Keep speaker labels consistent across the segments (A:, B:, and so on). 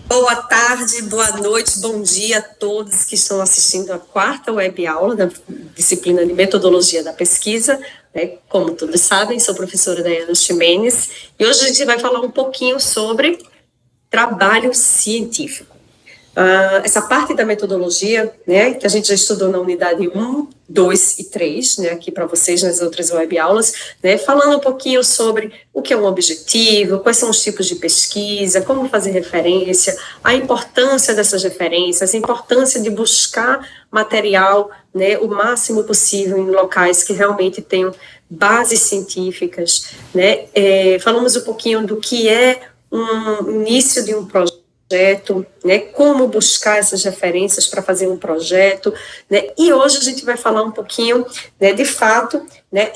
A: Boa tarde, boa noite, bom dia a todos que estão assistindo a quarta web aula da disciplina de metodologia da pesquisa. Como todos sabem, sou a professora Daiana Ximenes e hoje a gente vai falar um pouquinho sobre trabalho científico. Essa parte da metodologia, né, que a gente já estudou na unidade 1, 2 e 3, né, aqui para vocês nas outras web aulas, né, falando um pouquinho sobre o que é um objetivo, quais são os tipos de pesquisa, como fazer referência, a importância dessas referências, a importância de buscar material, né, o máximo possível em locais que realmente tenham bases científicas, né, falamos um pouquinho do que é um início de um projeto, né, como buscar essas referências para fazer um projeto, né, e hoje a gente vai falar um pouquinho, né, de fato, né,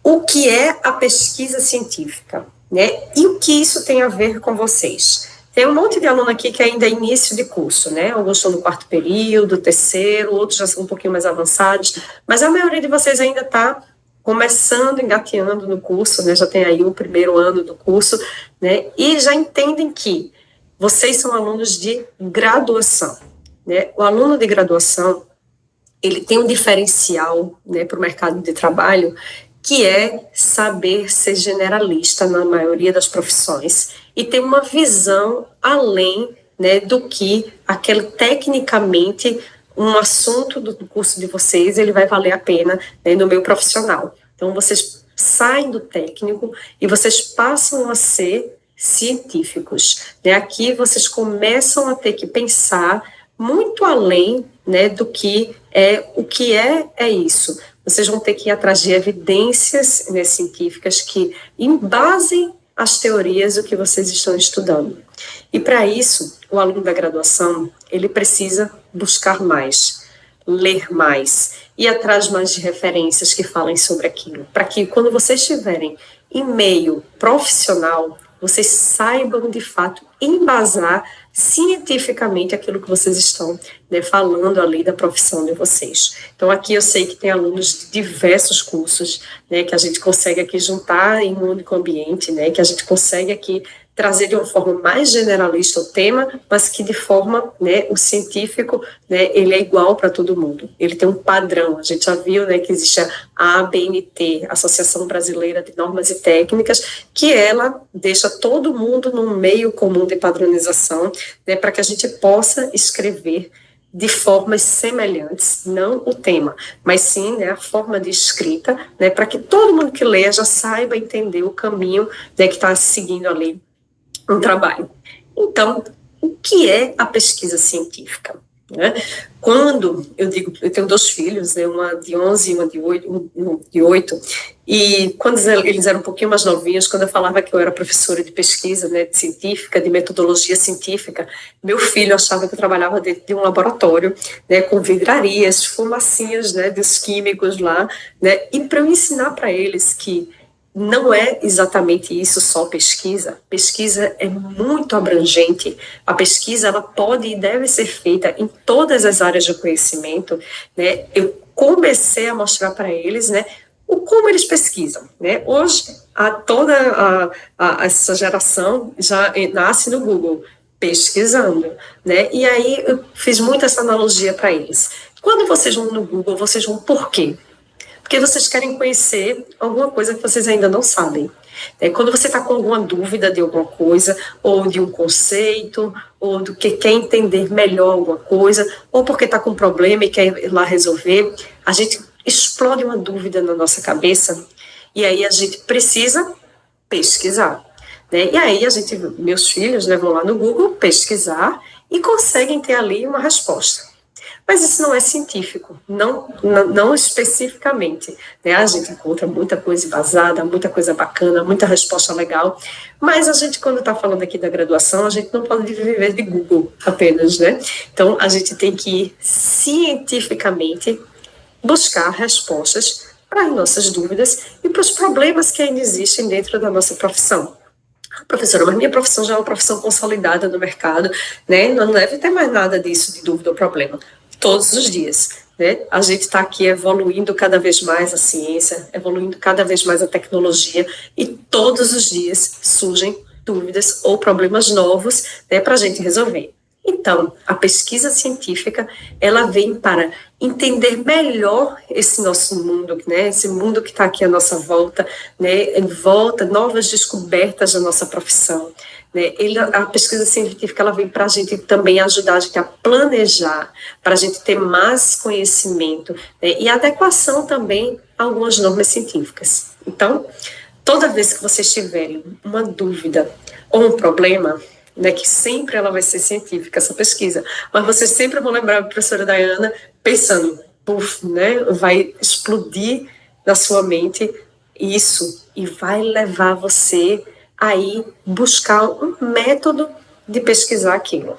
A: o que é a pesquisa científica, né, e o que isso tem a ver com vocês. Tem um monte de aluno aqui que ainda é início de curso, né, alguns estão no quarto período, terceiro, outros já são um pouquinho mais avançados, mas a maioria de vocês ainda está começando, engateando no curso, né, já tem aí o primeiro ano do curso, né, e já entendem que vocês são alunos de graduação, né? O aluno de graduação, ele tem um diferencial, né, para o mercado de trabalho, que é saber ser generalista na maioria das profissões e ter uma visão além, né, do que aquele tecnicamente um assunto do curso de vocês, ele vai valer a pena, né, no meio profissional. Então, vocês saem do técnico e vocês passam a ser científicos, né? Aqui vocês começam a ter que pensar muito além, né, do que é isso. Vocês vão ter que ir atrás de evidências, né, científicas que embasem as teorias do que vocês estão estudando. E para isso, o aluno da graduação, ele precisa buscar mais, ler mais, ir atrás mais de referências que falem sobre aquilo, para que quando vocês estiverem em meio profissional, vocês saibam de fato embasar cientificamente aquilo que vocês estão, né, falando ali da profissão de vocês. Então aqui eu sei que tem alunos de diversos cursos, né, que a gente consegue aqui juntar em um único ambiente, né, que a gente consegue aqui trazer de uma forma mais generalista o tema, mas que de forma, né, o científico, né, ele é igual para todo mundo. Ele tem um padrão. A gente já viu, né, que existe a ABNT, Associação Brasileira de Normas e Técnicas, que ela deixa todo mundo num meio comum de padronização, né, para que a gente possa escrever de formas semelhantes, não o tema, mas sim, né, a forma de escrita, né, para que todo mundo que leia já saiba entender o caminho, né, que está seguindo ali um trabalho. Então, o que é a pesquisa científica? Né? Quando eu digo, eu tenho dois filhos, né, uma de 11 e uma de 8, e quando eles eram um pouquinho mais novinhos, quando eu falava que eu era professora de pesquisa, né, de científica, de metodologia científica, meu filho achava que eu trabalhava dentro de um laboratório, né, com vidrarias, fumacinhas, né, dos químicos lá, né, e para eu ensinar para eles que não é exatamente isso só pesquisa. Pesquisa é muito abrangente. A pesquisa ela pode e deve ser feita em todas as áreas de conhecimento, né? Eu comecei a mostrar para eles, né, o como eles pesquisam, né? Hoje essa geração já nasce no Google pesquisando, né? E aí eu fiz muito essa analogia para eles. Quando vocês vão no Google, vocês vão por quê? Porque vocês querem conhecer alguma coisa que vocês ainda não sabem. Quando você está com alguma dúvida de alguma coisa, ou de um conceito, ou do que quer entender melhor alguma coisa, ou porque está com um problema e quer ir lá resolver, a gente explode uma dúvida na nossa cabeça e aí a gente precisa pesquisar. Né? E aí meus filhos, né, vão lá no Google pesquisar e conseguem ter ali uma resposta. Mas isso não é científico, não especificamente. Né? A gente encontra muita coisa embasada, muita coisa bacana, muita resposta legal, mas a gente, quando está falando aqui da graduação, a gente não pode viver de Google apenas, né? Então, a gente tem que ir cientificamente buscar respostas para as nossas dúvidas e para os problemas que ainda existem dentro da nossa profissão. Professora, mas minha profissão já é uma profissão consolidada no mercado, né? Não deve ter mais nada disso de dúvida ou problema. Todos os dias, né? A gente está aqui evoluindo cada vez mais a ciência, evoluindo cada vez mais a tecnologia e todos os dias surgem dúvidas ou problemas novos, né, para a gente resolver. Então, a pesquisa científica, ela vem para entender melhor esse nosso mundo, né, esse mundo que está aqui à nossa volta, né, em volta, novas descobertas da nossa profissão, né. A pesquisa científica, ela vem para a gente também ajudar a gente a planejar, para a gente ter mais conhecimento, né, e adequação também a algumas normas científicas. Então, toda vez que vocês tiverem uma dúvida ou um problema, né, que sempre ela vai ser científica, essa pesquisa, mas vocês sempre vão lembrar a professora Dayana pensando, puf, né, vai explodir na sua mente isso e vai levar você a ir buscar um método de pesquisar aquilo.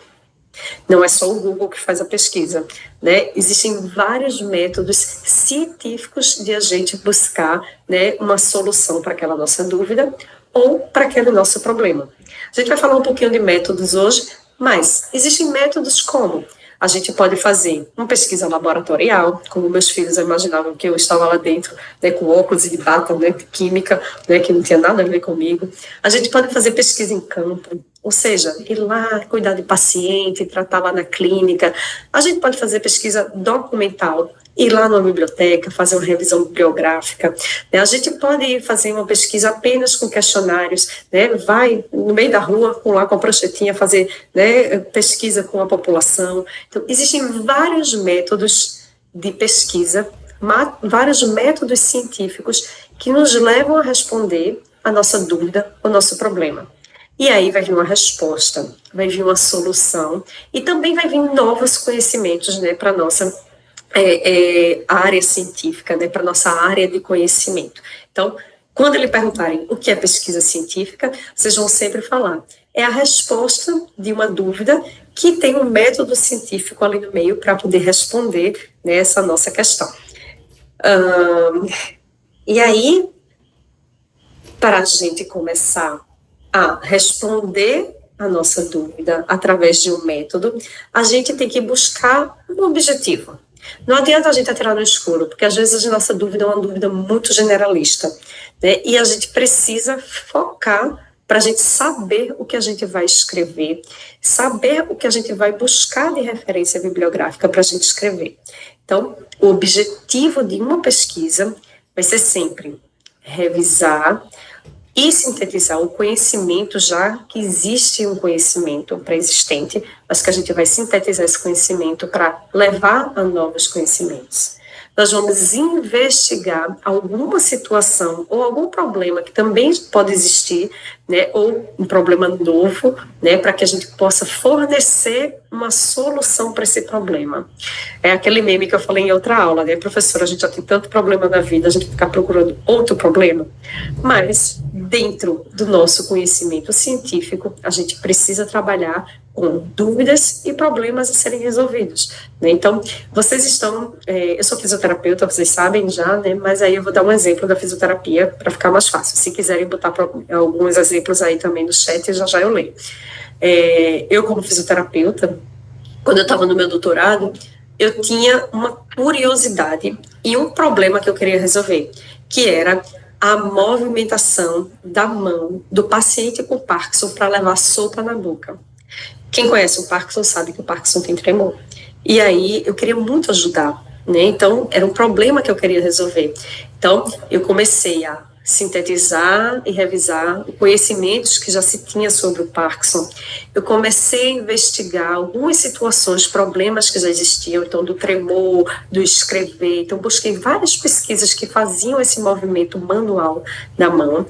A: Não é só o Google que faz a pesquisa, né? Existem vários métodos científicos de a gente buscar, né, uma solução para aquela nossa dúvida ou para aquele nosso problema. A gente vai falar um pouquinho de métodos hoje, mas existem métodos como a gente pode fazer uma pesquisa laboratorial, como meus filhos imaginavam que eu estava lá dentro, né, com óculos e de bata, né, de química, né, que não tinha nada a ver comigo. A gente pode fazer pesquisa em campo, ou seja, ir lá cuidar de paciente, tratar lá na clínica. A gente pode fazer pesquisa documental, ir lá na biblioteca, fazer uma revisão bibliográfica, né? A gente pode fazer uma pesquisa apenas com questionários, né? Vai no meio da rua, lá com a pranchetinha, fazer, né, pesquisa com a população. Então, existem vários métodos de pesquisa, vários métodos científicos que nos levam a responder a nossa dúvida, o nosso problema. E aí vai vir uma resposta, vai vir uma solução e também vai vir novos conhecimentos, né, para a nossa área científica, né, para nossa área de conhecimento. Então, quando lhe perguntarem o que é pesquisa científica, vocês vão sempre falar, é a resposta de uma dúvida que tem um método científico ali no meio para poder responder, né, essa nossa questão. E aí, para a gente começar a responder a nossa dúvida através de um método, a gente tem que buscar um objetivo. Não adianta a gente atirar no escuro, porque às vezes a nossa dúvida é uma dúvida muito generalista, né? E a gente precisa focar para a gente saber o que a gente vai escrever, saber o que a gente vai buscar de referência bibliográfica para a gente escrever. Então, o objetivo de uma pesquisa vai ser sempre revisar e sintetizar o conhecimento, já que existe um conhecimento pré-existente, mas que a gente vai sintetizar esse conhecimento para levar a novos conhecimentos. Nós vamos investigar alguma situação ou algum problema que também pode existir, né, ou um problema novo, né, para que a gente possa fornecer uma solução para esse problema. É aquele meme que eu falei em outra aula, né, professora, a gente já tem tanto problema na vida, a gente ficar procurando outro problema, mas dentro do nosso conhecimento científico, a gente precisa trabalhar com dúvidas e problemas a serem resolvidos, né? Então, vocês estão, eu sou fisioterapeuta, vocês sabem já, né? Mas aí eu vou dar um exemplo da fisioterapia para ficar mais fácil. Se quiserem botar alguns exemplos aí também no chat, já eu leio. Eu, como fisioterapeuta, quando eu estava no meu doutorado, eu tinha uma curiosidade e um problema que eu queria resolver, que era a movimentação da mão do paciente com Parkinson para levar sopa na boca. Quem conhece o Parkinson sabe que o Parkinson tem tremor. E aí eu queria muito ajudar, né? Então era um problema que eu queria resolver. Então eu comecei a sintetizar e revisar conhecimentos que já se tinha sobre o Parkinson. Eu comecei a investigar algumas situações, problemas que já existiam, então do tremor, do escrever. Então busquei várias pesquisas que faziam esse movimento manual da mão.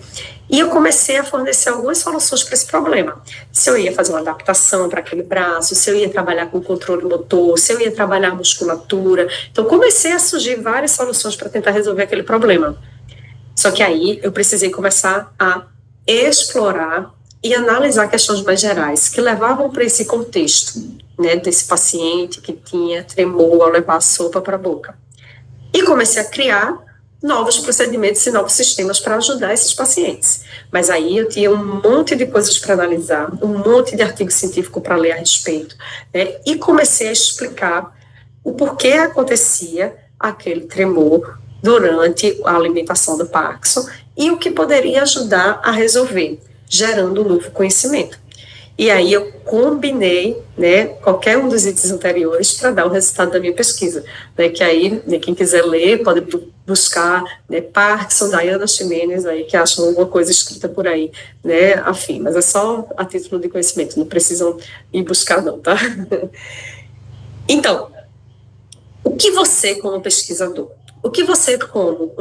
A: E eu comecei a fornecer algumas soluções para esse problema. Se eu ia fazer uma adaptação para aquele braço, se eu ia trabalhar com controle motor, se eu ia trabalhar a musculatura. Então, comecei a surgir várias soluções para tentar resolver aquele problema. Só que aí eu precisei começar a explorar e analisar questões mais gerais que levavam para esse contexto, né, desse paciente que tinha tremor ao levar a sopa para a boca. E comecei a criar novos procedimentos e novos sistemas para ajudar esses pacientes. Mas aí eu tinha um monte de coisas para analisar, um monte de artigo científico para ler a respeito, né? E comecei a explicar o porquê acontecia aquele tremor durante a alimentação do Parkinson e o que poderia ajudar a resolver. gerando um novo conhecimento. E aí eu combinei, né, qualquer um dos itens anteriores para dar o resultado da minha pesquisa, né, que aí, né, quem quiser ler pode buscar, né, Parkinson, Diana Ximenes, aí que acham alguma coisa escrita por aí, né, afim, mas é só a título de conhecimento, não precisam ir buscar não, tá? Então, o que você como pesquisador, o que você como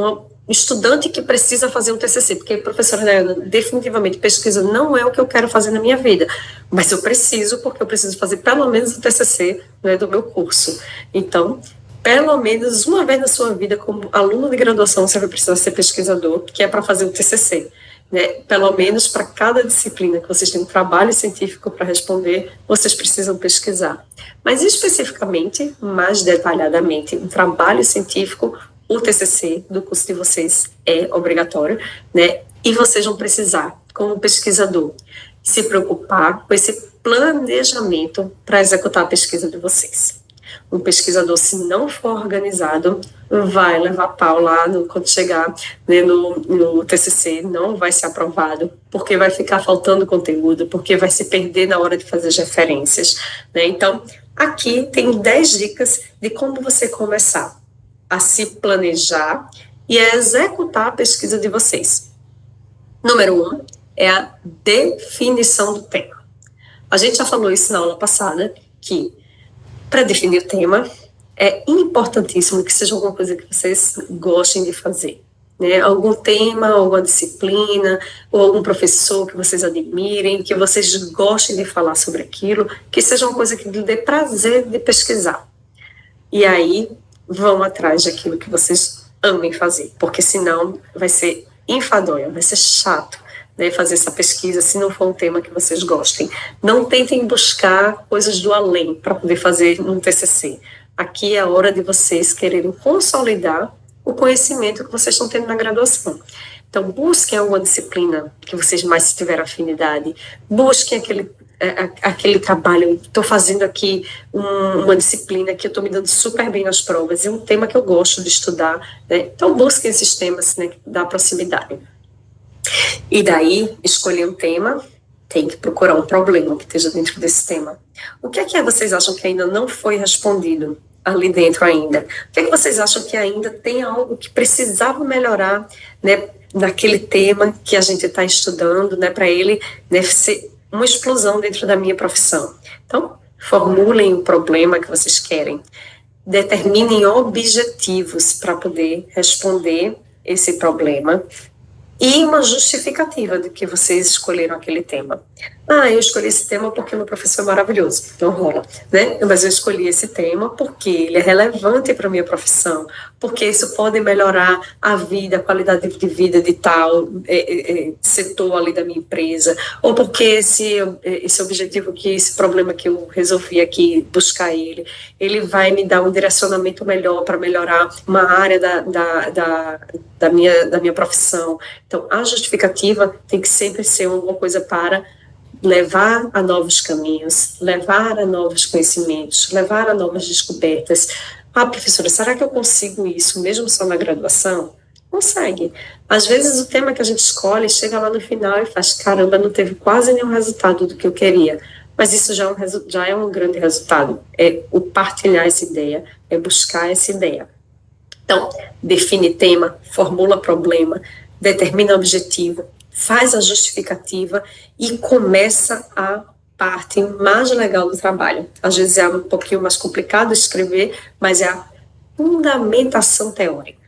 A: um estudante que precisa fazer um TCC, porque, professora Diana, definitivamente pesquisa não é o que eu quero fazer na minha vida, mas eu preciso, porque eu preciso fazer pelo menos o TCC, né, do meu curso. Então, pelo menos uma vez na sua vida, como aluno de graduação, você vai precisar ser pesquisador, que é para fazer o TCC. Né? Pelo menos para cada disciplina que vocês têm um trabalho científico para responder, vocês precisam pesquisar. Mas especificamente, mais detalhadamente, um trabalho científico, o TCC do curso de vocês é obrigatório, né? E vocês vão precisar, como pesquisador, se preocupar com esse planejamento para executar a pesquisa de vocês. Um pesquisador, se não for organizado, vai levar pau lá quando chegar, né, no TCC, não vai ser aprovado, porque vai ficar faltando conteúdo, porque vai se perder na hora de fazer as referências. Né? Então, aqui tem 10 dicas de como você começar a se planejar e a executar a pesquisa de vocês. Número 1 é a definição do tema. A gente já falou isso na aula passada, que para definir o tema, é importantíssimo que seja alguma coisa que vocês gostem de fazer. Né? Algum tema, alguma disciplina, ou algum professor que vocês admirem, que vocês gostem de falar sobre aquilo, que seja uma coisa que lhe dê prazer de pesquisar. E aí, vão atrás daquilo que vocês amem fazer, porque senão vai ser enfadonho, vai ser chato. Né, fazer essa pesquisa, se não for um tema que vocês gostem. Não tentem buscar coisas do além para poder fazer um TCC. Aqui é a hora de vocês quererem consolidar o conhecimento que vocês estão tendo na graduação. Então, busquem alguma disciplina que vocês mais tiveram afinidade, busquem aquele trabalho, estou fazendo aqui uma disciplina que eu estou me dando super bem nas provas, é um tema que eu gosto de estudar, né? Então busquem esses temas, né, da proximidade. E daí, escolher um tema, tem que procurar um problema que esteja dentro desse tema. O que é vocês acham que ainda não foi respondido ali dentro ainda? O que é que vocês acham que ainda tem algo que precisava melhorar, né, naquele tema que a gente está estudando, né, para ele, né, ser uma explosão dentro da minha profissão? Então, formulem o problema que vocês querem. Determinem objetivos para poder responder esse problema e uma justificativa de que vocês escolheram aquele tema. Eu escolhi esse tema porque meu professor é maravilhoso, então rola, né? Mas eu escolhi esse tema porque ele é relevante para a minha profissão, porque isso pode melhorar a vida, a qualidade de vida de tal setor ali da minha empresa, ou porque esse objetivo, esse problema que eu resolvi aqui buscar ele vai me dar um direcionamento melhor para melhorar uma área da minha profissão. Então, a justificativa tem que sempre ser alguma coisa para levar a novos caminhos, levar a novos conhecimentos, levar a novas descobertas. Professora, será que eu consigo isso mesmo só na graduação? Consegue. Às vezes o tema que a gente escolhe chega lá no final e faz, caramba, não teve quase nenhum resultado do que eu queria. Mas isso já é um grande resultado. É o partilhar essa ideia, é buscar essa ideia. Então, define tema, formula problema, determina objetivo, faz a justificativa e começa a parte mais legal do trabalho. Às vezes é um pouquinho mais complicado escrever, mas é a fundamentação teórica.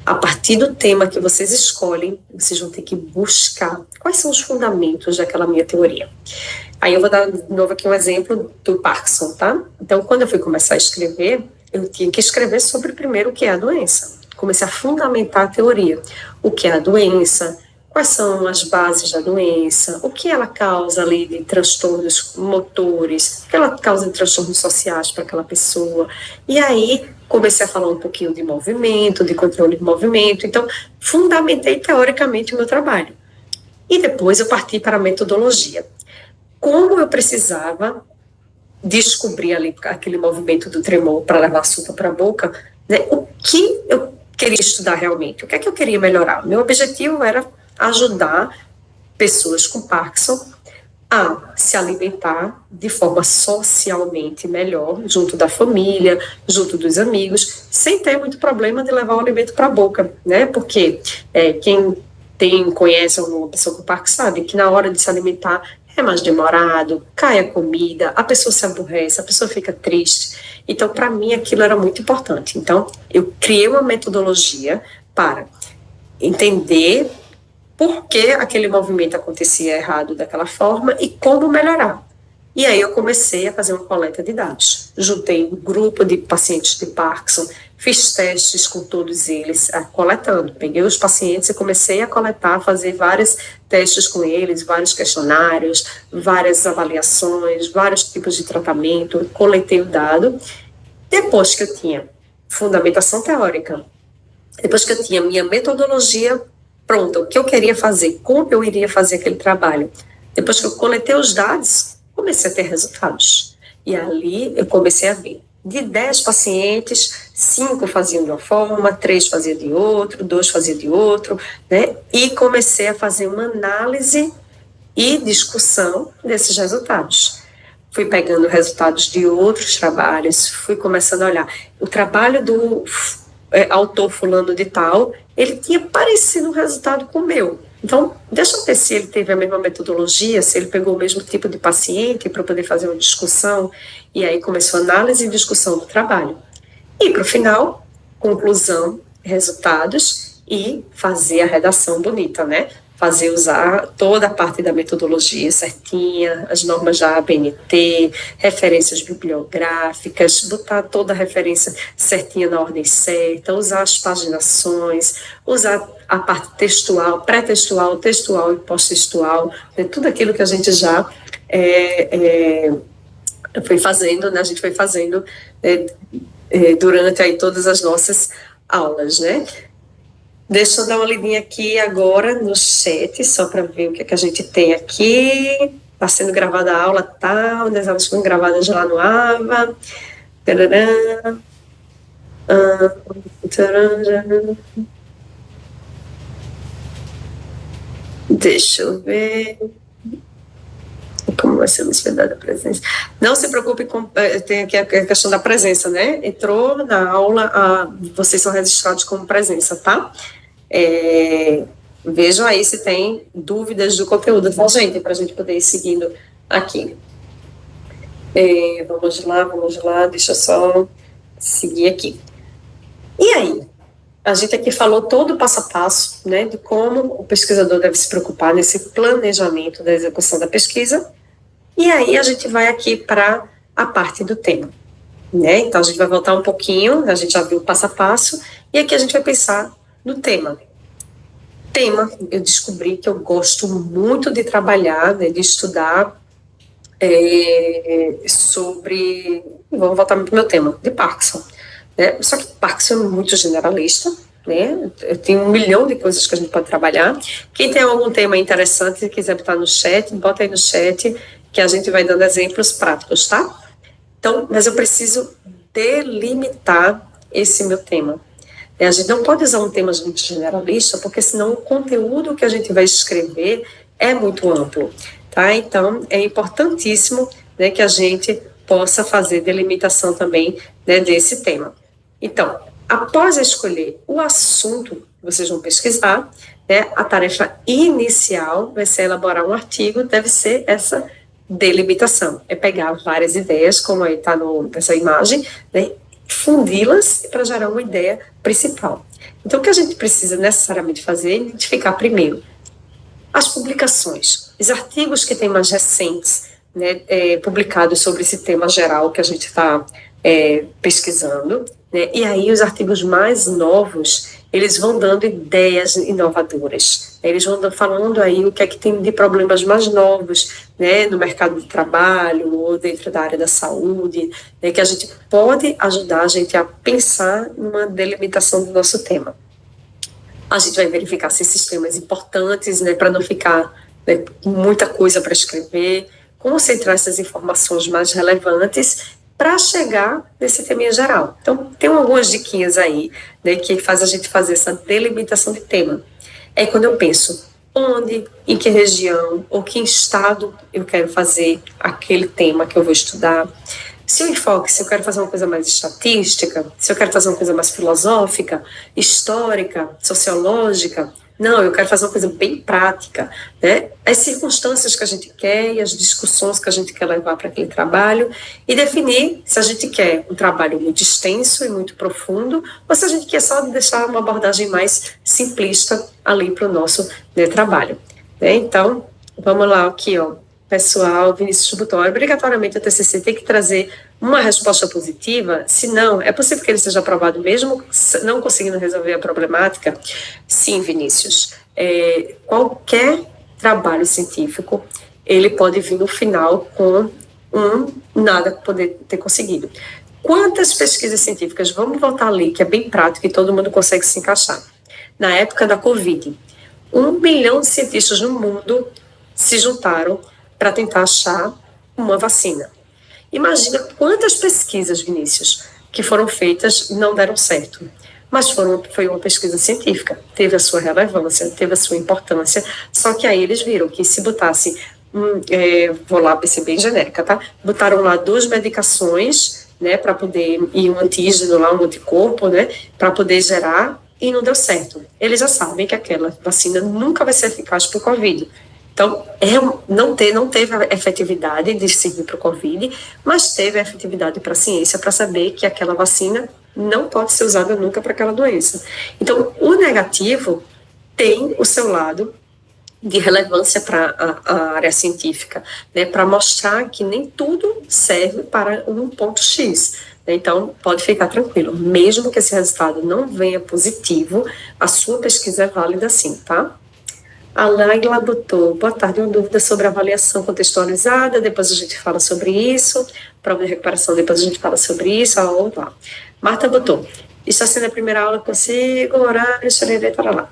A: A partir do tema que vocês escolhem, vocês vão ter que buscar quais são os fundamentos daquela minha teoria. Aí eu vou dar de novo aqui um exemplo do Parkinson, tá? Então, quando eu fui começar a escrever, eu tinha que escrever sobre primeiro o que é a doença. Comecei a fundamentar a teoria. O que é a doença, quais são as bases da doença, o que ela causa ali de transtornos motores, o que ela causa de transtornos sociais para aquela pessoa. E aí comecei a falar um pouquinho de movimento, de controle de movimento. Então, fundamentei teoricamente o meu trabalho. E depois eu parti para a metodologia. Como eu precisava descobrir ali aquele movimento do tremor para levar a sopa para a boca, né, o que eu queria estudar realmente, o que é que eu queria melhorar. Meu objetivo era ajudar pessoas com Parkinson a se alimentar de forma socialmente melhor, junto da família, junto dos amigos, sem ter muito problema de levar o alimento para a boca, né? Porque quem conhece uma pessoa com Parkinson sabe que na hora de se alimentar é mais demorado, cai a comida, a pessoa se aborrece, a pessoa fica triste. Então, para mim, aquilo era muito importante. Então, eu criei uma metodologia para entender por que aquele movimento acontecia errado daquela forma e como melhorar. E aí eu comecei a fazer uma coleta de dados. Juntei um grupo de pacientes de Parkinson, fiz testes com todos eles, coletando. Peguei os pacientes e comecei a coletar, fazer vários testes com eles, vários questionários, várias avaliações, vários tipos de tratamento, coletei o dado. Depois que eu tinha fundamentação teórica, depois que eu tinha minha metodologia pronta, o que eu queria fazer, como eu iria fazer aquele trabalho, depois que eu coletei os dados, comecei a ter resultados. E ali eu comecei a ver. De 10 pacientes, 5 faziam de uma forma, 3 faziam de outro, 2 faziam de outro, né? E comecei a fazer uma análise e discussão desses resultados. Fui pegando resultados de outros trabalhos, fui começando a olhar. O trabalho do autor fulano de tal, ele tinha parecido um resultado com o meu. Então, deixa eu ver se ele teve a mesma metodologia, se ele pegou o mesmo tipo de paciente para poder fazer uma discussão. E aí começou a análise e discussão do trabalho. E, para o final, conclusão, resultados e fazer a redação bonita, né? Usar toda a parte da metodologia certinha, as normas da ABNT, referências bibliográficas, botar toda a referência certinha na ordem certa, usar as paginações, usar a parte textual, pré-textual, textual e pós-textual, né? Tudo aquilo que a gente já foi fazendo, né? A gente foi fazendo durante aí todas as nossas aulas, né? Deixa eu dar uma lidinha aqui agora no chat, só para ver o que a gente tem aqui. Está sendo gravada a aula tal, as aulas foram gravadas lá no AVA. Deixa eu ver. Como vai ser a necessidade da presença? Não se preocupe com. Tem aqui a questão da presença, né? Entrou na aula, vocês são registrados como presença, tá? Vejam aí se tem dúvidas do conteúdo, tá, gente? Para a gente poder ir seguindo aqui. Vamos lá, deixa eu só seguir aqui. E aí? A gente aqui falou todo o passo a passo, né, de como o pesquisador deve se preocupar nesse planejamento da execução da pesquisa. E aí a gente vai aqui para a parte do tema, né? Então a gente vai voltar um pouquinho, a gente já viu o passo a passo, e aqui a gente vai pensar no tema. Tema, eu descobri que eu gosto muito de trabalhar, né, de estudar sobre... Vamos voltar para o meu tema, de Parkinson. Né? Só que Parkinson é muito generalista, né? Tem 1 milhão de coisas que a gente pode trabalhar. Quem tem algum tema interessante e quiser botar no chat, bota aí no chat, que a gente vai dando exemplos práticos, tá? Então, mas eu preciso delimitar esse meu tema. A gente não pode usar um tema muito generalista, porque senão o conteúdo que a gente vai escrever é muito amplo, tá? Então, é importantíssimo, né, que a gente possa fazer delimitação também, né, desse tema. Então, após escolher o assunto que vocês vão pesquisar, né, a tarefa inicial vai ser elaborar um artigo, deve ser essa delimitação, é pegar várias ideias, como aí está nessa imagem, né, fundi-las para gerar uma ideia principal. Então, o que a gente precisa necessariamente fazer é identificar primeiro as publicações, os artigos que têm mais recentes, né, publicados sobre esse tema geral que a gente está pesquisando, né, e aí os artigos mais novos, eles vão dando ideias inovadoras, eles vão falando aí o que é que tem de problemas mais novos, né, no mercado de trabalho ou dentro da área da saúde, né, que a gente pode ajudar a gente a pensar numa delimitação do nosso tema. A gente vai verificar se esses temas importantes, né, para não ficar, né, muita coisa para escrever, concentrar essas informações mais relevantes para chegar nesse tema geral. Então, tem algumas diquinhas aí, né, que faz a gente fazer essa delimitação de tema. É quando eu penso onde, em que região ou que estado eu quero fazer aquele tema que eu vou estudar. Se o enfoque, se eu quero fazer uma coisa mais estatística, se eu quero fazer uma coisa mais filosófica, histórica, sociológica, não, eu quero fazer uma coisa bem prática, né? As circunstâncias que a gente quer e as discussões que a gente quer levar para aquele trabalho e definir se a gente quer um trabalho muito extenso e muito profundo ou se a gente quer só deixar uma abordagem mais simplista ali para o nosso, né, trabalho, né? Então, vamos lá aqui, ó. Pessoal, Vinícius botou, obrigatoriamente o TCC tem que trazer uma resposta positiva, senão, é possível que ele seja aprovado mesmo não conseguindo resolver a problemática? Sim, Vinícius. Qualquer trabalho científico, ele pode vir no final com nada poder ter conseguido. Quantas pesquisas científicas, vamos voltar ali, que é bem prático e todo mundo consegue se encaixar. Na época da Covid, 1 bilhão de cientistas no mundo se juntaram para tentar achar uma vacina. Imagina quantas pesquisas, Vinícius, que foram feitas não deram certo. Mas foi uma pesquisa científica, teve a sua relevância, teve a sua importância, só que aí eles viram que se botasse, vou lá ser bem genérica, tá? Botaram lá 2 medicações, né, para poder, e um antígeno lá, um anticorpo, né, para poder gerar, e não deu certo. Eles já sabem que aquela vacina nunca vai ser eficaz para o Covid. Então, não teve a efetividade de servir para o Covid, mas teve a efetividade para a ciência, para saber que aquela vacina não pode ser usada nunca para aquela doença. Então, o negativo tem o seu lado de relevância para a área científica, né, para mostrar que nem tudo serve para um ponto X. Então, pode ficar tranquilo, mesmo que esse resultado não venha positivo, a sua pesquisa é válida sim, tá? A Laila botou, boa tarde, uma dúvida sobre avaliação contextualizada, depois a gente fala sobre isso, prova de recuperação, depois a gente fala sobre isso, lá. Marta botou, está sendo a primeira aula consigo, horário, para lá.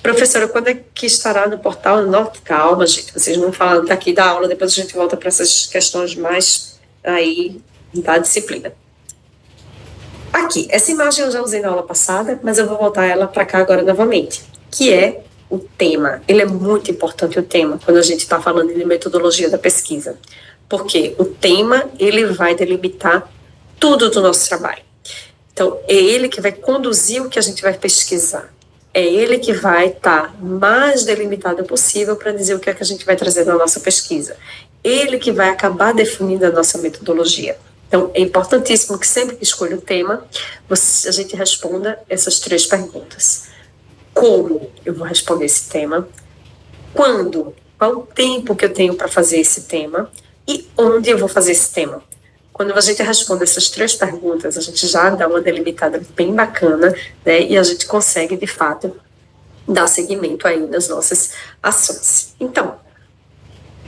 A: Professora, quando é que estará no portal? Calma, gente, vocês vão falar daqui da aula, depois a gente volta para essas questões mais aí da disciplina. Aqui, essa imagem eu já usei na aula passada, mas eu vou voltar ela para cá agora novamente, que é o tema. Ele é muito importante, o tema, quando a gente está falando de metodologia da pesquisa, porque o tema, ele vai delimitar tudo do nosso trabalho. Então, é ele que vai conduzir o que a gente vai pesquisar. É ele que vai estar mais delimitado possível para dizer o que é que a gente vai trazer na nossa pesquisa. Ele que vai acabar definindo a nossa metodologia. Então, é importantíssimo que sempre que escolha o tema, a gente responda essas 3 perguntas. Como eu vou responder esse tema? Quando? Qual o tempo que eu tenho para fazer esse tema? E onde eu vou fazer esse tema? Quando a gente responde essas 3 perguntas, a gente já dá uma delimitada bem bacana, né? E a gente consegue, de fato, dar seguimento aí nas nossas ações. Então,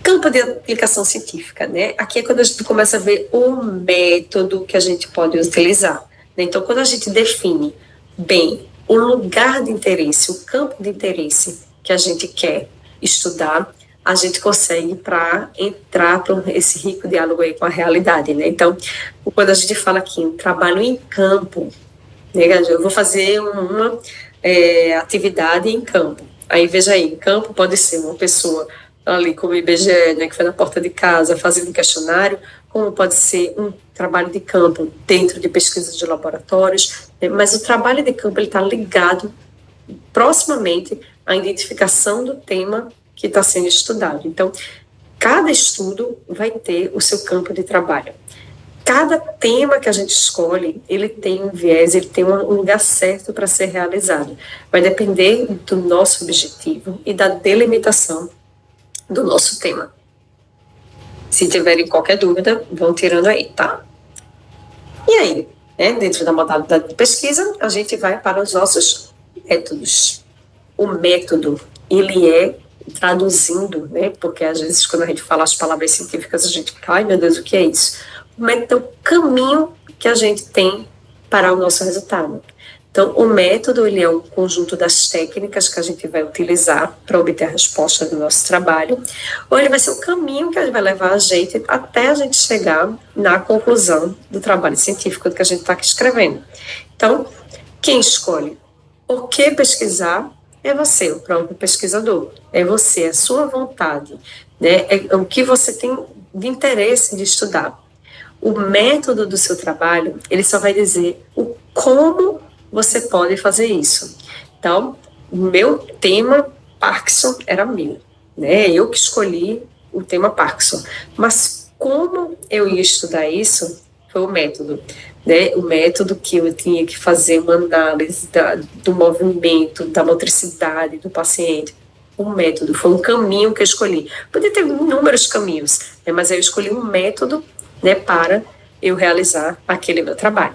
A: campo de aplicação científica, né? Aqui é quando a gente começa a ver o método que a gente pode utilizar, né? Então, quando a gente define bem o lugar de interesse, o campo de interesse que a gente quer estudar, a gente consegue entrar para esse rico diálogo aí com a realidade, né? Então, quando a gente fala aqui em trabalho em campo, né, eu vou fazer uma atividade em campo. Aí, veja aí, em campo pode ser uma pessoa ali como o IBGE, né, que foi na porta de casa fazendo um questionário, como pode ser um trabalho de campo dentro de pesquisas de laboratórios, né, mas o trabalho de campo está ligado proximamente à identificação do tema que está sendo estudado. Então, cada estudo vai ter o seu campo de trabalho. Cada tema que a gente escolhe, ele tem um viés, ele tem um lugar certo para ser realizado. Vai depender do nosso objetivo e da delimitação do nosso tema. Se tiverem qualquer dúvida, vão tirando aí, tá? E aí, né, dentro da modalidade de pesquisa, a gente vai para os nossos métodos. O método, ele é traduzindo, né, porque às vezes quando a gente fala as palavras científicas, a gente fica, ai meu Deus, o que é isso? O método é o caminho que a gente tem para o nosso resultado. Então, o método, ele é um conjunto das técnicas que a gente vai utilizar para obter a resposta do nosso trabalho, ou ele vai ser o caminho que vai levar a gente até a gente chegar na conclusão do trabalho científico que a gente está aqui escrevendo. Então, quem escolhe o que pesquisar é você, o próprio pesquisador, é você, a sua vontade, né? É o que você tem de interesse de estudar. O método do seu trabalho, ele só vai dizer o como você pode fazer isso. Então, o meu tema Parkinson era meu, né? Eu que escolhi o tema Parkinson. Mas como eu ia estudar isso foi o método, né? O método que eu tinha que fazer uma análise do movimento, da motricidade do paciente. Um método, foi um caminho que eu escolhi. Podia ter inúmeros caminhos, né? Mas eu escolhi um método, né, para eu realizar aquele meu trabalho.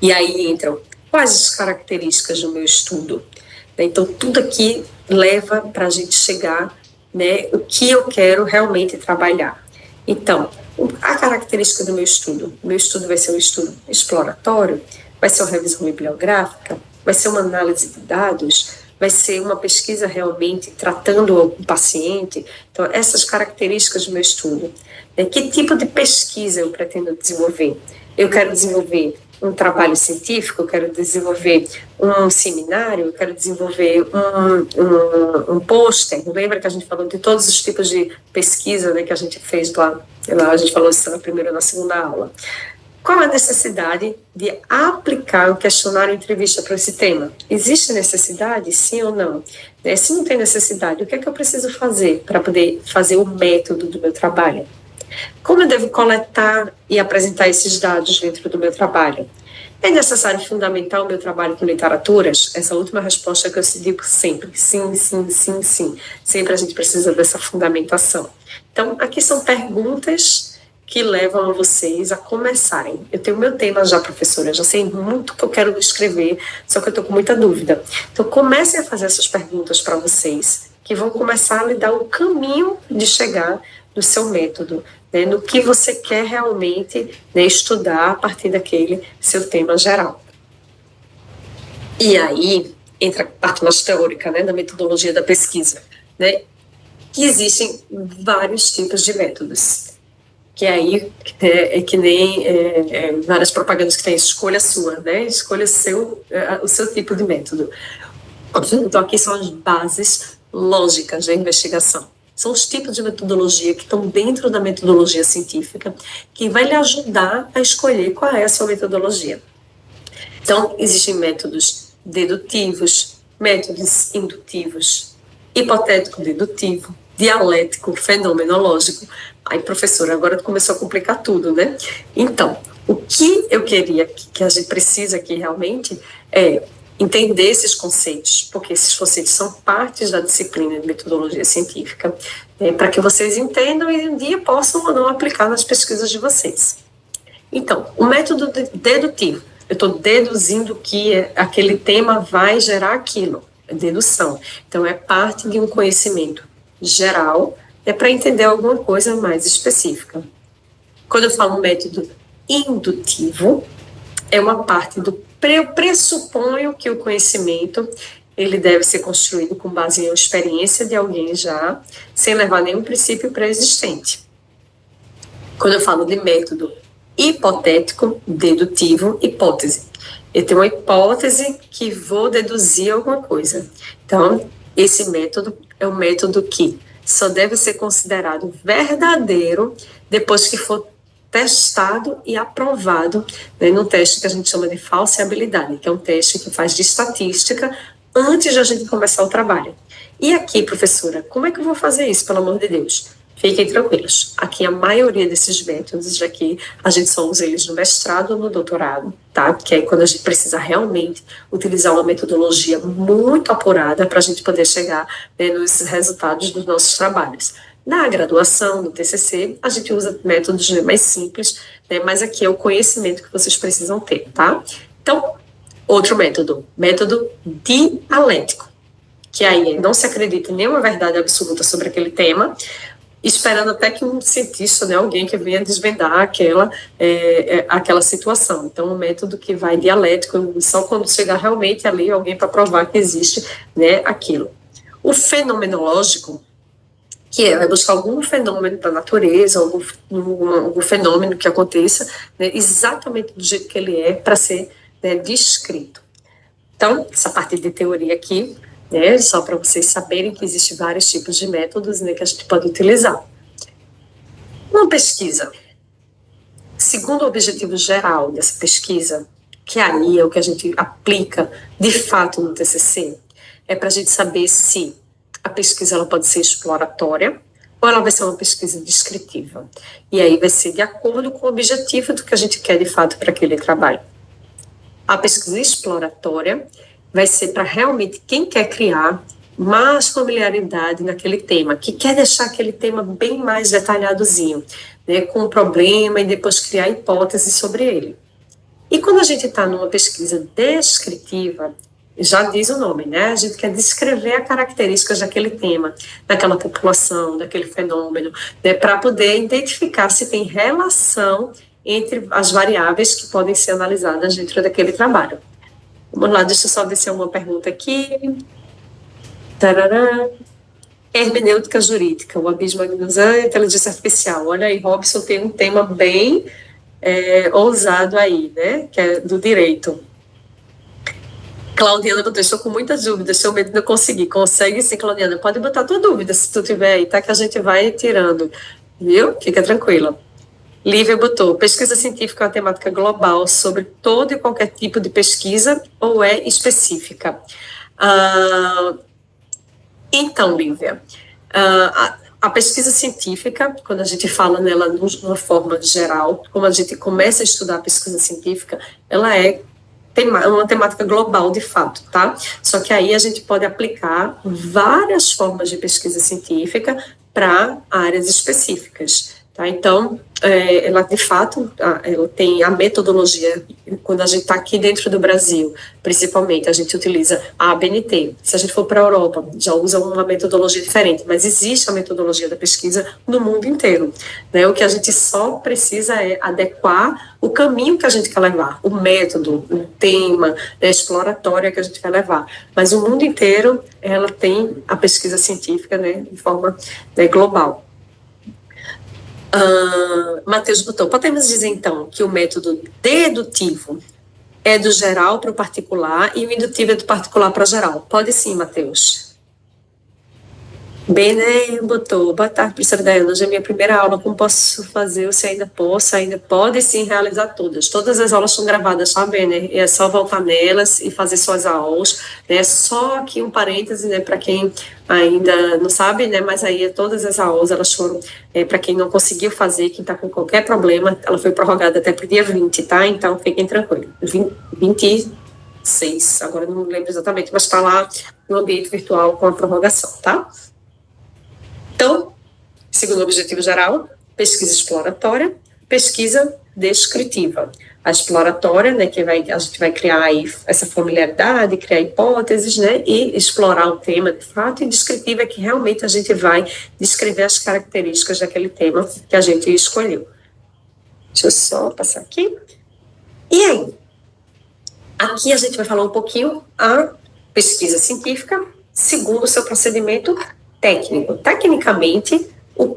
A: E aí entram quais as características do meu estudo. Então, tudo aqui leva para a gente chegar, né, o que eu quero realmente trabalhar. Então, a característica do meu estudo vai ser um estudo exploratório, vai ser uma revisão bibliográfica, vai ser uma análise de dados, vai ser uma pesquisa realmente tratando o paciente. Então, essas características do meu estudo. Que tipo de pesquisa eu pretendo desenvolver? Eu quero desenvolver um trabalho científico, eu quero desenvolver um seminário, eu quero desenvolver um pôster. Lembra que a gente falou de todos os tipos de pesquisa, né, que a gente fez lá a gente falou isso na primeira e na segunda aula. Qual a necessidade de aplicar o questionário entrevista para esse tema? Existe necessidade, sim ou não? Se não tem necessidade, o que é que eu preciso fazer para poder fazer o método do meu trabalho? Como eu devo coletar e apresentar esses dados dentro do meu trabalho? É necessário fundamentar o meu trabalho com literaturas? Essa última resposta que eu digo sempre, sim, sim, sim, sim. Sempre a gente precisa dessa fundamentação. Então, aqui são perguntas que levam a vocês a começarem. Eu tenho meu tema já, professora, eu já sei muito que eu quero escrever, só que eu estou com muita dúvida. Então, comecem a fazer essas perguntas para vocês, que vão começar a lhe dar o caminho de chegar no seu método, né, no que você quer realmente, né, estudar a partir daquele seu tema geral. E aí entra a parte mais teórica, né, da metodologia da pesquisa, né, que existem vários tipos de métodos, que aí é que nem várias propagandas que tem, escolha sua, né, escolha o seu tipo de método. Então aqui são as bases lógicas da investigação. São os tipos de metodologia que estão dentro da metodologia científica, que vai lhe ajudar a escolher qual é a sua metodologia. Então, existem métodos dedutivos, métodos indutivos, hipotético-dedutivo, dialético, fenomenológico. Aí, professora, agora começou a complicar tudo, né? Então, o que eu queria, que a gente precisa aqui realmente, é entender esses conceitos, porque esses conceitos são partes da disciplina de metodologia científica, para que vocês entendam e um dia possam ou não aplicar nas pesquisas de vocês. Então, o método dedutivo, eu estou deduzindo que aquele tema vai gerar aquilo, é dedução. Então, é parte de um conhecimento geral, para entender alguma coisa mais específica. Quando eu falo método indutivo, é uma parte do eu pressuponho que o conhecimento ele deve ser construído com base em uma experiência de alguém já, sem levar nenhum princípio pré-existente. Quando eu falo de método hipotético, dedutivo, hipótese, eu tenho uma hipótese que vou deduzir alguma coisa. Então, esse método é um método que só deve ser considerado verdadeiro depois que for testado e aprovado, né, num teste que a gente chama de falseabilidade, que é um teste que faz de estatística antes de a gente começar o trabalho. E aqui, professora, como é que eu vou fazer isso, pelo amor de Deus? Fiquem tranquilos. Aqui a maioria desses métodos aqui, a gente só usa eles no mestrado ou no doutorado, tá? Que é quando a gente precisa realmente utilizar uma metodologia muito apurada para a gente poder chegar, né, nos resultados dos nossos trabalhos. Na graduação, no TCC, a gente usa métodos mais simples, né, mas aqui é o conhecimento que vocês precisam ter, tá? Então, outro método dialético, que aí não se acredita em nenhuma verdade absoluta sobre aquele tema, esperando até que um cientista, né, alguém que venha desvendar aquela situação. Então, um método que vai dialético, só quando chegar realmente ali alguém para provar que existe, né, aquilo. O fenomenológico, que vai buscar algum fenômeno da natureza, algum fenômeno que aconteça, né, exatamente do jeito que ele é, para ser, né, descrito. Então, essa parte de teoria aqui, né? Só para vocês saberem que existem vários tipos de métodos, né, que a gente pode utilizar. Uma pesquisa, segundo o objetivo geral dessa pesquisa, que aí é o que a gente aplica de fato no TCC, é para a gente saber se a pesquisa ela pode ser exploratória ou ela vai ser uma pesquisa descritiva. E aí vai ser de acordo com o objetivo do que a gente quer de fato para aquele trabalho. A pesquisa exploratória vai ser para realmente quem quer criar mais familiaridade naquele tema, que quer deixar aquele tema bem mais detalhadozinho, né, com o problema e depois criar hipóteses sobre ele. E quando a gente está numa pesquisa descritiva, já diz o nome, né? A gente quer descrever as características daquele tema, daquela população, daquele fenômeno, né, para poder identificar se tem relação entre as variáveis que podem ser analisadas dentro daquele trabalho. Vamos lá, deixa eu só ver se é uma pergunta aqui. Tarará. Hermenêutica jurídica, o abismo da inteligência artificial. Olha aí, Robson tem um tema bem ousado aí, né? Que é do direito. Claudiana botou, estou com muitas dúvidas, tenho medo de não conseguir. Consegue sim, Claudiana. Pode botar tua dúvida, se tu tiver aí, tá? Que a gente vai tirando, viu? Fica tranquila. Lívia botou, pesquisa científica é uma temática global sobre todo e qualquer tipo de pesquisa ou é específica? Então, Lívia, a pesquisa científica, quando a gente fala nela de uma forma geral, como a gente começa a estudar a pesquisa científica, ela é uma temática global de fato, tá? Só que aí a gente pode aplicar várias formas de pesquisa científica para áreas específicas, tá? Então, ela de fato, ela tem a metodologia, quando a gente está aqui dentro do Brasil, principalmente, a gente utiliza a ABNT. Se a gente for para a Europa, já usa uma metodologia diferente, mas existe a metodologia da pesquisa no mundo inteiro, né? O que a gente só precisa é adequar o caminho que a gente quer levar, o método, o tema, a exploratória que a gente vai levar. Mas o mundo inteiro, ela tem a pesquisa científica, né, de forma, né, global. Matheus botou, podemos dizer então que o método dedutivo é do geral para o particular e o indutivo é do particular para o geral? Pode sim, Matheus. Bene botou, boa tarde, professora Daiane, hoje é a minha primeira aula, como posso fazer, ou se ainda posso, ainda pode sim realizar todas as aulas são gravadas, tá, Bene, é só voltar nelas e fazer suas aulas, né, só aqui um parêntese, né, para quem ainda não sabe, né, mas aí todas as aulas, elas foram, para quem não conseguiu fazer, quem está com qualquer problema, ela foi prorrogada até para o dia 20, tá, então fiquem tranquilos, 26, agora não lembro exatamente, mas está lá no ambiente virtual com a prorrogação, tá? Então, segundo o objetivo geral, pesquisa exploratória, pesquisa descritiva. A exploratória, né, que a gente vai criar aí essa familiaridade, criar hipóteses, né, e explorar o tema de fato, e descritiva é que realmente a gente vai descrever as características daquele tema que a gente escolheu. Deixa eu só passar aqui. E aí? Aqui a gente vai falar um pouquinho a pesquisa científica segundo o seu procedimento técnico. Tecnicamente,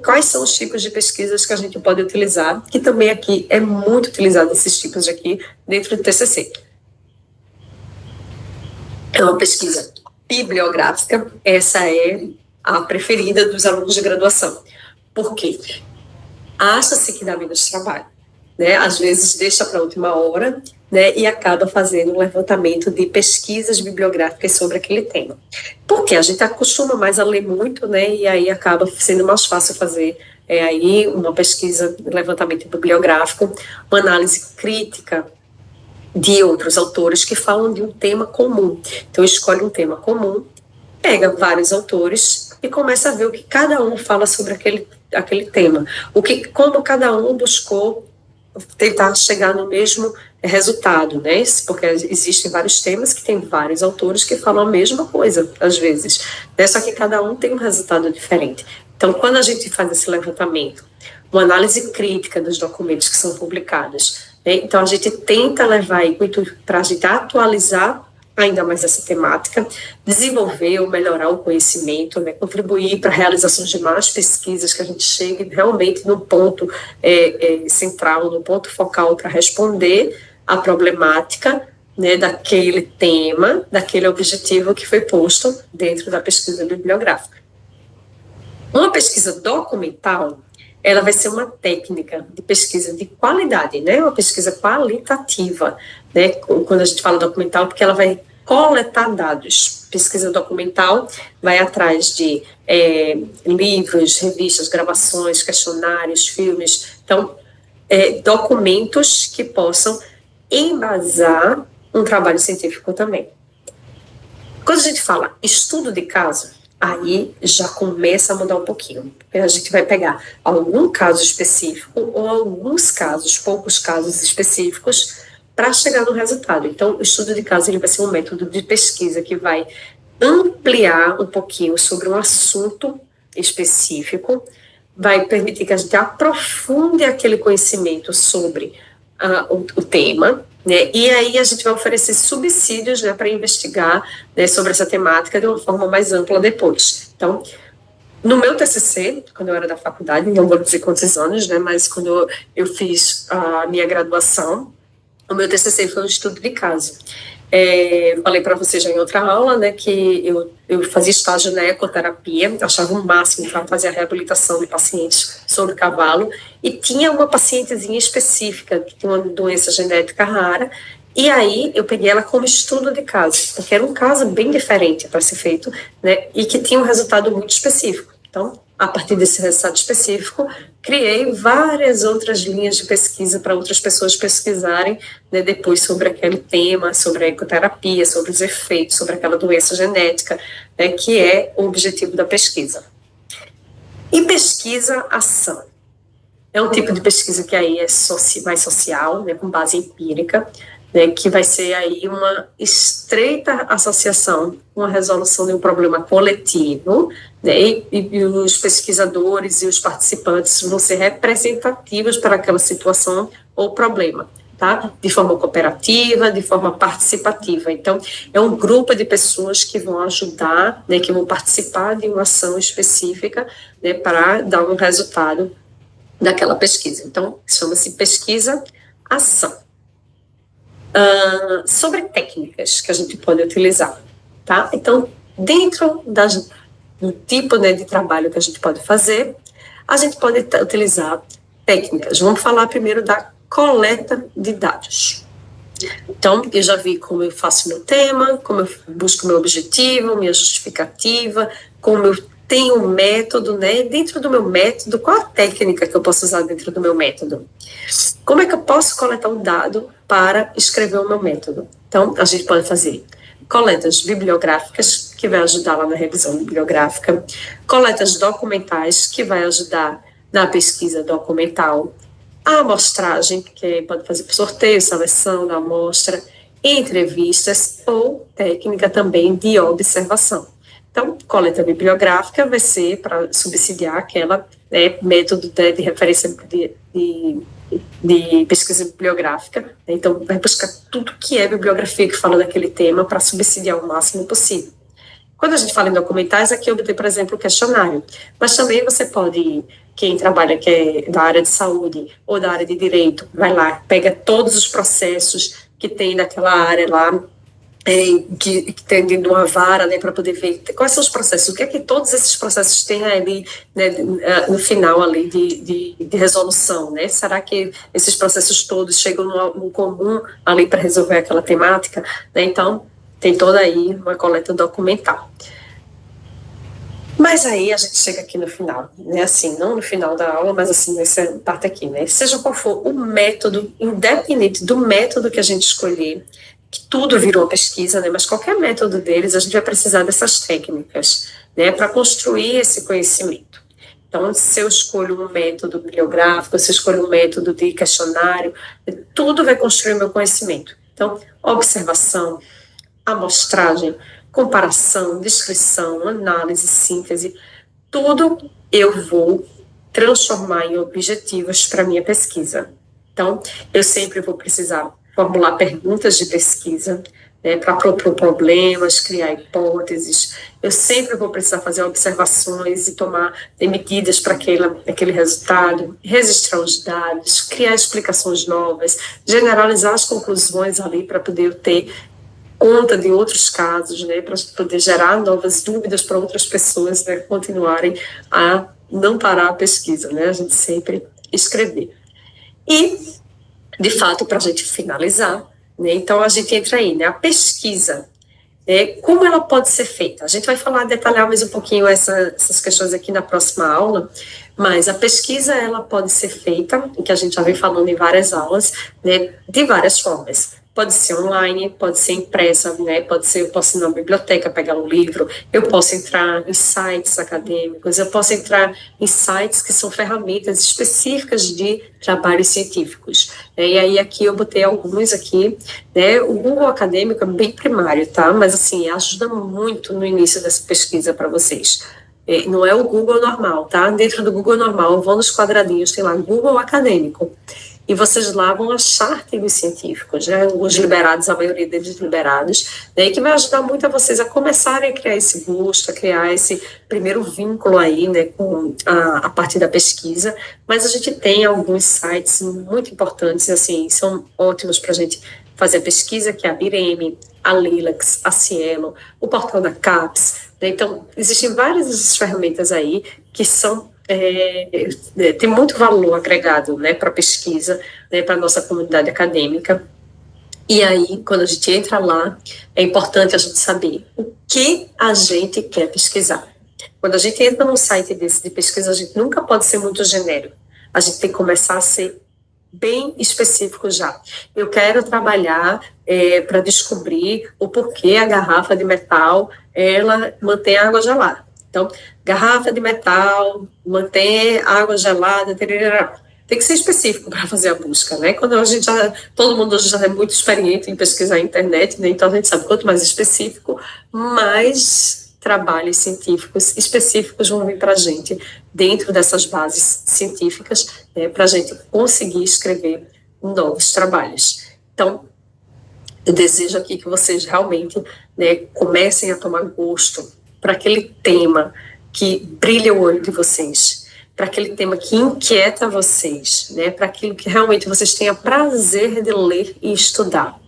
A: quais são os tipos de pesquisas que a gente pode utilizar, que também aqui é muito utilizado esses tipos aqui dentro do TCC. É uma pesquisa bibliográfica, essa é a preferida dos alunos de graduação. Por quê? Acha-se que dá menos trabalho, né? Às vezes deixa para a última hora, né, e acaba fazendo um levantamento de pesquisas bibliográficas sobre aquele tema. Porque a gente acostuma mais a ler muito, né, e aí acaba sendo mais fácil fazer aí uma pesquisa, um levantamento bibliográfico, uma análise crítica de outros autores que falam de um tema comum. Então, escolhe um tema comum, pega vários autores e começa a ver o que cada um fala sobre aquele tema, como cada um buscou tentar chegar no mesmo resultado, né? Porque existem vários temas que tem vários autores que falam a mesma coisa, às vezes, né? Só que cada um tem um resultado diferente. Então, quando a gente faz esse levantamento, uma análise crítica dos documentos que são publicados, né? Então a gente tenta levar para a gente atualizar ainda mais essa temática, desenvolver ou melhorar o conhecimento, né, contribuir para a realização de mais pesquisas, que a gente chegue realmente no ponto central, no ponto focal para responder a problemática, né, daquele tema, daquele objetivo que foi posto dentro da pesquisa bibliográfica. Uma pesquisa documental, ela vai ser uma técnica de pesquisa de qualidade, né, uma pesquisa qualitativa, né, quando a gente fala documental, porque ela vai coletar dados. Pesquisa documental vai atrás de livros, revistas, gravações, questionários, filmes, então, documentos que possam embasar um trabalho científico também. Quando a gente fala estudo de caso, aí já começa a mudar um pouquinho. A gente vai pegar algum caso específico ou alguns casos, poucos casos específicos, para chegar no resultado. Então, o estudo de caso ele vai ser um método de pesquisa que vai ampliar um pouquinho sobre um assunto específico, vai permitir que a gente aprofunde aquele conhecimento sobre o tema, né? E aí a gente vai oferecer subsídios, né, para investigar, né, sobre essa temática de uma forma mais ampla depois. Então, no meu TCC, quando eu era da faculdade, não vou dizer quantos anos, né, mas quando eu fiz a minha graduação, o meu TCC foi um estudo de caso. Falei para você já em outra aula, né, que eu fazia estágio na ecoterapia, achava o máximo para fazer a reabilitação de pacientes sobre cavalo, e tinha uma pacientezinha específica que tinha uma doença genética rara, e aí eu peguei ela como estudo de caso, porque era um caso bem diferente para ser feito, né, e que tinha um resultado muito específico. Então, a partir desse resultado específico, criei várias outras linhas de pesquisa para outras pessoas pesquisarem, né, depois sobre aquele tema, sobre a ecoterapia, sobre os efeitos, sobre aquela doença genética, né, que é o objetivo da pesquisa. E pesquisa-ação. É um tipo de pesquisa que aí é mais social, né, com base empírica, né, que vai ser aí uma estreita associação com a resolução de um problema coletivo, né, e os pesquisadores e os participantes vão ser representativos para aquela situação ou problema, tá? De forma cooperativa, de forma participativa. Então, é um grupo de pessoas que vão ajudar, né, que vão participar de uma ação específica, né, para dar um resultado daquela pesquisa. Então, chama-se pesquisa-ação. Sobre técnicas que a gente pode utilizar, tá? Então, dentro do tipo, né, de trabalho que a gente pode fazer, a gente pode utilizar técnicas. Vamos falar primeiro da coleta de dados. Então, eu já vi como eu faço meu tema, como eu busco meu objetivo, minha justificativa, como eu tenho um método, né? Dentro do meu método, qual a técnica que eu posso usar dentro do meu método? Como é que eu posso coletar um dado para escrever o meu método? Então, a gente pode fazer coletas bibliográficas, que vai ajudar lá na revisão bibliográfica, coletas documentais, que vai ajudar na pesquisa documental, a amostragem, que pode fazer por sorteio, seleção da amostra, entrevistas ou técnica também de observação. Então, coleta bibliográfica vai ser para subsidiar aquela, né, método de referência de pesquisa bibliográfica, né? Então vai buscar tudo que é bibliografia que fala daquele tema para subsidiar o máximo possível. Quando a gente fala em documentais, aqui eu botei, por exemplo, o questionário, mas também você pode, quem trabalha que é da área de saúde ou da área de direito, vai lá, pega todos os processos que tem naquela área lá, que tem dentro de uma vara, né, para poder ver quais são os processos, o que é que todos esses processos têm ali, né, no final ali de resolução, né? Será que esses processos todos chegam no comum ali para resolver aquela temática, né? Então, tem toda aí uma coleta documental. Mas aí a gente chega aqui no final, né, assim, não no final da aula, mas assim, nessa parte aqui, né, seja qual for o método, independente do método que a gente escolher, que tudo virou pesquisa, né, mas qualquer método deles, a gente vai precisar dessas técnicas, né, para construir esse conhecimento. Então, se eu escolho um método bibliográfico, se eu escolho um método de questionário, tudo vai construir meu conhecimento. Então, observação, amostragem, comparação, descrição, análise, síntese, tudo eu vou transformar em objetivos para minha pesquisa. Então, eu sempre vou precisar formular perguntas de pesquisa, né, para propor problemas, criar hipóteses. Eu sempre vou precisar fazer observações e tomar medidas para aquele resultado, registrar os dados, criar explicações novas, generalizar as conclusões ali para poder ter conta de outros casos, né, para poder gerar novas dúvidas para outras pessoas, né, continuarem a não parar a pesquisa, né, a gente sempre escrever. E, de fato, para a gente finalizar, né, então a gente entra aí, né, a pesquisa, como ela pode ser feita? A gente vai detalhar mais um pouquinho essas questões aqui na próxima aula, mas a pesquisa, ela pode ser feita, que a gente já vem falando em várias aulas, né, de várias formas. Pode ser online, pode ser impressa, né, eu posso ir na biblioteca, pegar um livro, eu posso entrar em sites acadêmicos, eu posso entrar em sites que são ferramentas específicas de trabalhos científicos. E aí aqui eu botei alguns aqui, né, o Google Acadêmico é bem primário, tá, mas assim, ajuda muito no início dessa pesquisa para vocês. Não é o Google normal, tá? Dentro do Google normal, eu vou nos quadradinhos, tem lá Google Acadêmico. E vocês lá vão achar artigos científicos, né? Os liberados, a maioria deles liberados, né? E que vai ajudar muito a vocês a começarem a criar esse gosto, a criar esse primeiro vínculo aí, né, com a partir da pesquisa. Mas a gente tem alguns sites muito importantes, assim, são ótimos para a gente fazer a pesquisa, que é a Bireme, a Lilacs, a Cielo, o portal da CAPES, né? Então, existem várias ferramentas aí que são tem muito valor agregado, né, para a pesquisa, né, para a nossa comunidade acadêmica. E aí, quando a gente entra lá, é importante a gente saber o que a gente quer pesquisar. Quando a gente entra num site desse de pesquisa, a gente nunca pode ser muito genérico. A gente tem que começar a ser bem específico já. Eu quero trabalhar para descobrir o porquê a garrafa de metal ela mantém a água gelada. Então, garrafa de metal, mantém água gelada, tem que ser específico para fazer a busca, né? Quando a gente todo mundo hoje já é muito experiente em pesquisar na internet, né? Então a gente sabe quanto mais específico, mais trabalhos científicos específicos vão vir para a gente dentro dessas bases científicas, né, para a gente conseguir escrever novos trabalhos. Então, eu desejo aqui que vocês realmente, né, comecem a tomar gosto para aquele tema que brilha o olho de vocês, para aquele tema que inquieta vocês, né, para aquilo que realmente vocês tenham prazer de ler e estudar.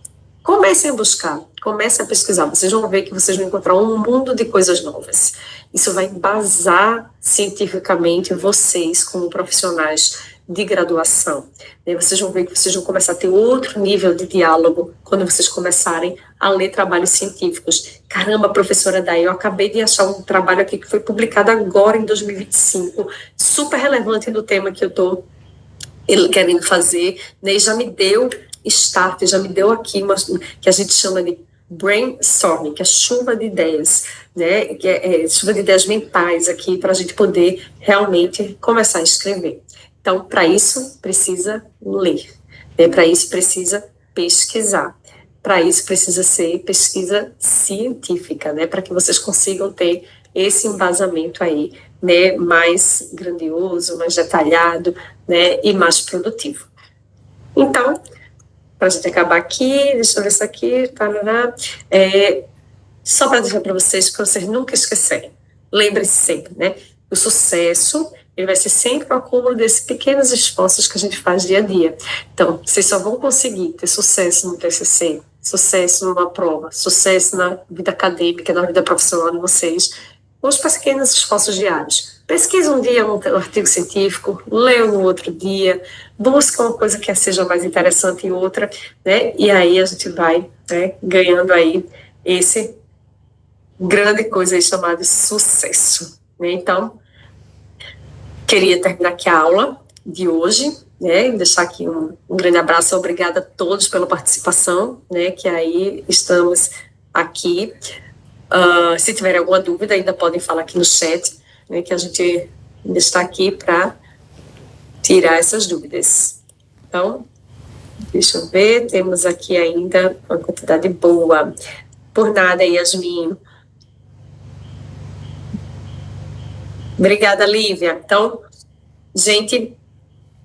A: Comecem a buscar, comecem a pesquisar, vocês vão ver que vocês vão encontrar um mundo de coisas novas. Isso vai embasar cientificamente vocês como profissionais de graduação. Vocês vão ver que vocês vão começar a ter outro nível de diálogo quando vocês começarem a ler trabalhos científicos. Caramba, professora Day, eu acabei de achar um trabalho aqui que foi publicado agora em 2025, super relevante no tema que eu estou querendo fazer, né, e já me deu start, já me deu aqui que a gente chama de brainstorming, que é chuva de ideias, né, que é chuva de ideias mentais aqui, para a gente poder realmente começar a escrever. Então, para isso, precisa ler, né, para isso precisa pesquisar, para isso precisa ser pesquisa científica, né, para que vocês consigam ter esse embasamento aí, né, mais grandioso, mais detalhado, né, e mais produtivo. Então, para a gente acabar aqui, deixa eu ver isso aqui, tarará, só para dizer para vocês nunca esquecerem, lembre-se sempre, né, o sucesso, ele vai ser sempre o acúmulo desses pequenos esforços que a gente faz dia a dia. Então, vocês só vão conseguir ter sucesso no TCC, sucesso numa prova, sucesso na vida acadêmica, na vida profissional de vocês, os pequenos esforços diários. Pesquisa um dia um artigo científico, leia no outro dia, busca uma coisa que seja mais interessante em outra, né? E aí a gente vai, né, ganhando aí esse grande coisa aí chamado sucesso, né? Então, queria terminar aqui a aula de hoje, né? Deixar aqui um grande abraço, obrigada a todos pela participação, né? Que aí estamos aqui. Se tiverem alguma dúvida, ainda podem falar aqui no chat, né, que a gente está aqui para tirar essas dúvidas. Então, deixa eu ver, temos aqui ainda uma quantidade boa. Por nada, Yasmin. Obrigada, Lívia. Então, gente,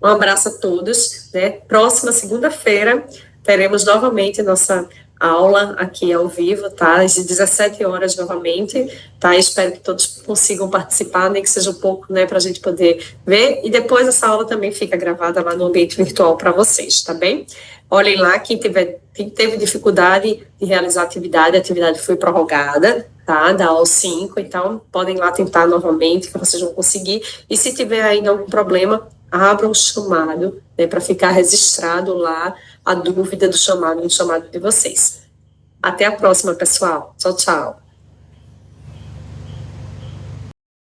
A: um abraço a todos, né? Próxima segunda-feira teremos novamente nossa aula aqui ao vivo, tá? Às 17 horas novamente, tá? Espero que todos consigam participar, nem que seja um pouco, né, para a gente poder ver. E depois essa aula também fica gravada lá no ambiente virtual para vocês, tá bem? Olhem lá, quem teve dificuldade de realizar a atividade foi prorrogada, tá? Da aula 5, então podem lá tentar novamente, que vocês vão conseguir. E se tiver ainda algum problema, abra um chamado, né, para ficar registrado lá a dúvida do chamado, no chamado de vocês. Até a próxima, pessoal. Tchau, tchau.